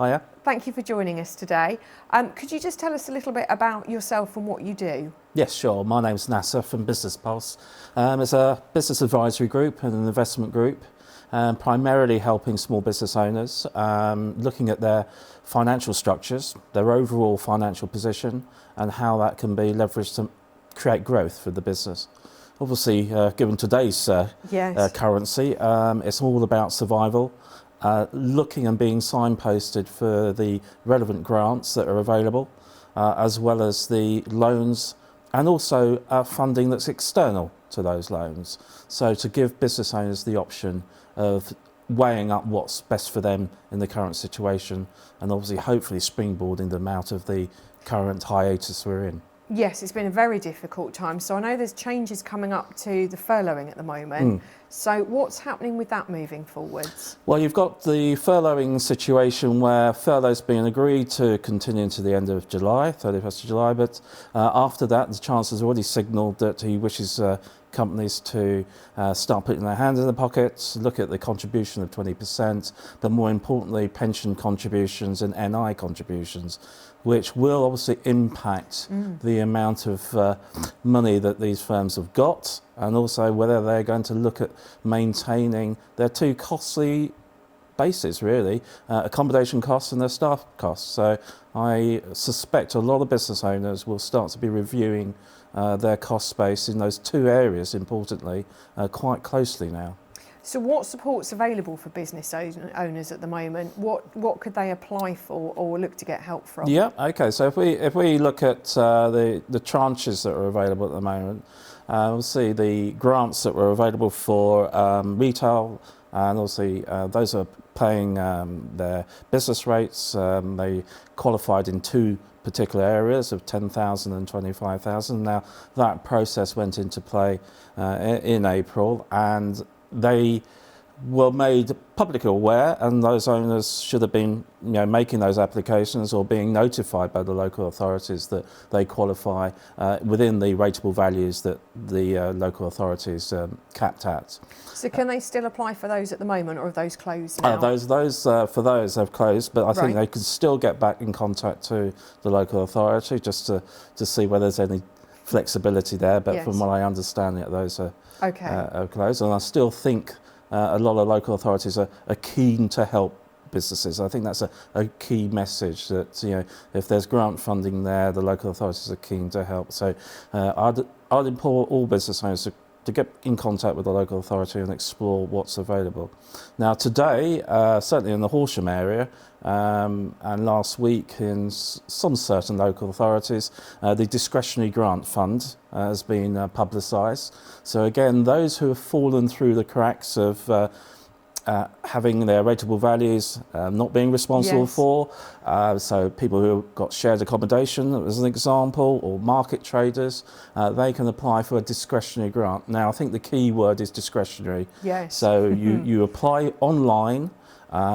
Hiya. Thank you for joining us today. Could you just tell us a little bit about yourself and what you do? Yes, sure. My name's Nass from Business Pulse. It's a business advisory group and an investment group, primarily helping small business owners, looking at their financial structures, their overall financial position, and how that can be leveraged to create growth for the business. Obviously, given today's currency, it's all about survival, looking and being signposted for the relevant grants that are available, as well as the loans and also funding that's external to those loans. So to give business owners the option of weighing up what's best for them in the current situation, and obviously hopefully springboarding them out of the current hiatus we're in. Yes, it's been a very difficult time. So I know there's changes coming up to the furloughing at the moment. So what's happening with that moving forwards? Well, you've got the furloughing situation where furlough's been agreed to continue to the end of July, 31st of July, but after that, the Chancellor's already signalled that he wishes companies to start putting their hands in the pockets, look at the contribution of 20%, but more importantly, pension contributions and NI contributions, which will obviously impact the amount of money that these firms have got, and also whether they're going to look at maintaining their two costly bases, really, accommodation costs and their staff costs. So I suspect a lot of business owners will start to be reviewing their cost base in those two areas, importantly, quite closely now. So what support's available for business owners at the moment? What could they apply for or look to get help from? Yeah, okay. So if we look at the tranches that are available at the moment, we'll see the grants that were available for retail, and also those are paying their business rates. They qualified in two particular areas of 10,000 and 25,000. Now that process went into play in April, and they were made publicly aware, and those owners should have been making those applications or being notified by the local authorities that they qualify within the rateable values that the local authorities capped at. So can they still apply for those at the moment, or have those closed now? For those have closed, but I think they can still get back in contact to the local authority just to see whether there's any flexibility there, but from what I understand, those are closed, and I still think a lot of local authorities are keen to help businesses. I think that's a key message, that if there's grant funding there, the local authorities are keen to help. So I'd implore all business owners to get in contact with the local authority and explore what's available. Now today, certainly in the Horsham area, and last week in some certain local authorities, the Discretionary Grant Fund has been publicised. So again, those who have fallen through the cracks of having their rateable values not being responsible for, so people who got shared accommodation as an example, or market traders, they can apply for a discretionary grant. Now I think the key word is discretionary. So you apply online,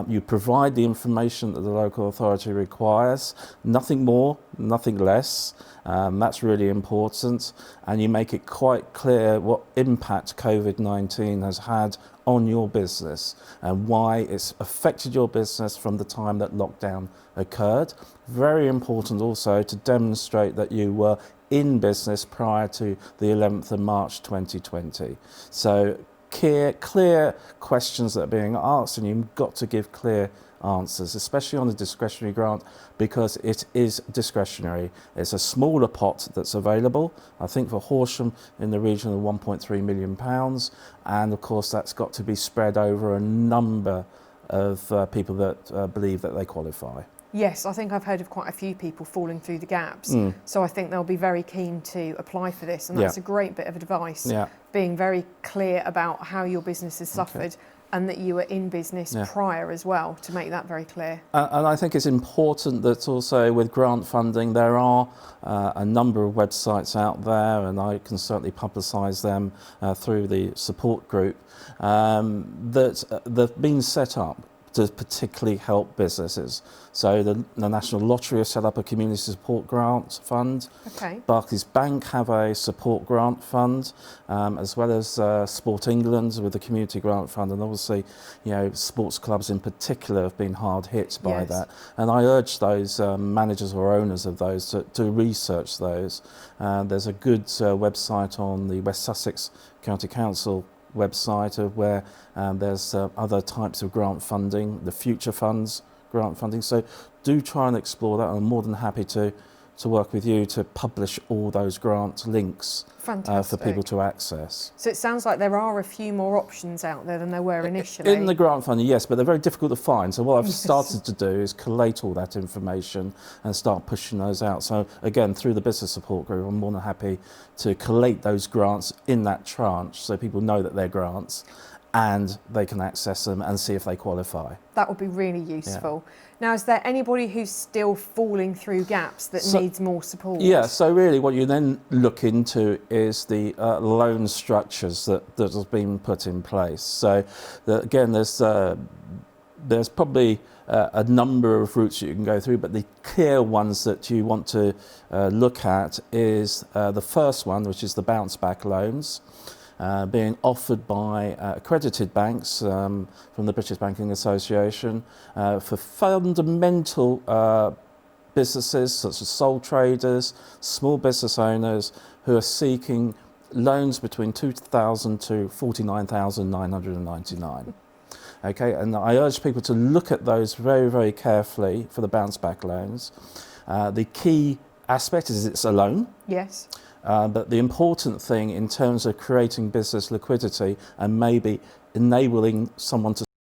you provide the information that the local authority requires, nothing more, nothing less. That's really important, and you make it quite clear what impact COVID-19 has had on your business and why it's affected your business from the time that lockdown occurred. Very important also to demonstrate that you were in business prior to the 11th of March 2020. So clear questions that are being asked, and you've got to give clear answers, especially on the discretionary grant, because it is discretionary. It's a smaller pot that's available, I think for Horsham in the region of £1.3 million, and of course that's got to be spread over a number of people that believe that they qualify. Yes, I think I've heard of quite a few people falling through the gaps. So I think they'll be very keen to apply for this, and that's a great bit of advice, being very clear about how your business has suffered and that you were in business prior as well, to make that very clear. And I think it's important that also with grant funding, there are a number of websites out there, and I can certainly publicise them through the support group, that have been set up to particularly help businesses. So the National Lottery have set up a community support grant fund. Okay. Barclays Bank have a support grant fund, as well as Sport England with the community grant fund, and obviously, sports clubs in particular have been hard hit by that. And I urge those managers or owners of those to research those. There's a good website on the West Sussex County Council website of where there's other types of grant funding, the future funds grant funding. So do try and explore that. I'm more than happy to work with you to publish all those grant links for people to access. So it sounds like there are a few more options out there than there were initially. In the grant funding, yes, but they're very difficult to find. So what I've started to do is collate all that information and start pushing those out. So again, through the business support group, I'm more than happy to collate those grants in that tranche so people know that they're grants and they can access them and see if they qualify. That would be really useful. Yeah. Now, is there anybody who's still falling through gaps that needs more support? Yeah, so really what you then look into is the loan structures that have been put in place. So again, there's probably a number of routes you can go through, but the clear ones that you want to look at is the first one, which is the bounce back loans. Being offered by accredited banks from the British Banking Association for fundamental businesses such as sole traders, small business owners who are seeking loans between £2,000 to £49,999. Okay, and I urge people to look at those very, very carefully for the bounce back loans. The key aspect is it's a loan. Yes. But the important thing in terms of creating business liquidity and maybe enabling someone to